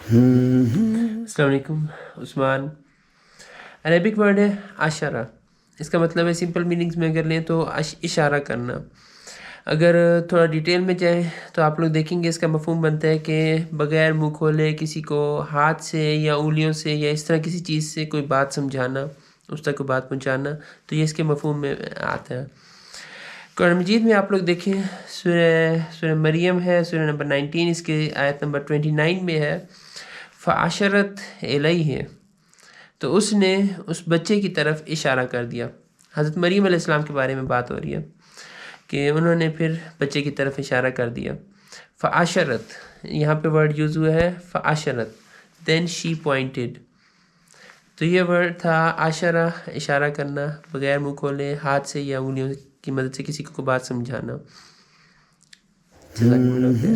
अस्सलाम वालेकुम Usman. Arabic word है आशरा। इसका मतलब है, सिंपल मीनिंग्स में अगर लें तो इशारा करना। अगर थोड़ा डिटेल में जाएं तो आप लोग देखेंगे इसका मफहूम बनता है कि बग़ैर मुँह खोले किसी को हाथ से या उंगलियों से या इस तरह किसी चीज़ से कोई बात समझाना, उस तक कोई बात पहुंचाना, तो ये इसके मफहूम में आता है। कुरान मजीद में आप लोग देखें, सूरह मरियम है, सूरह नंबर 19, इसके आयत नंबर 29 में है फ़अशरत इलैहि, तो उसने उस बच्चे की तरफ इशारा कर दिया। हज़रत मरीम अलैहिस्सलाम के बारे में बात हो रही है कि उन्होंने फिर बच्चे की तरफ इशारा कर दिया। फ़अशरत, यहाँ पे वर्ड यूज़ हुआ है फ़अशरत, देन शी पॉइंटेड। तो ये वर्ड था आशरा, इशारा करना, बग़ैर मुँह खोले हाथ से या उंगलियों की मदद से किसी को बात समझाना। जज़ाकल्लाहु खैर।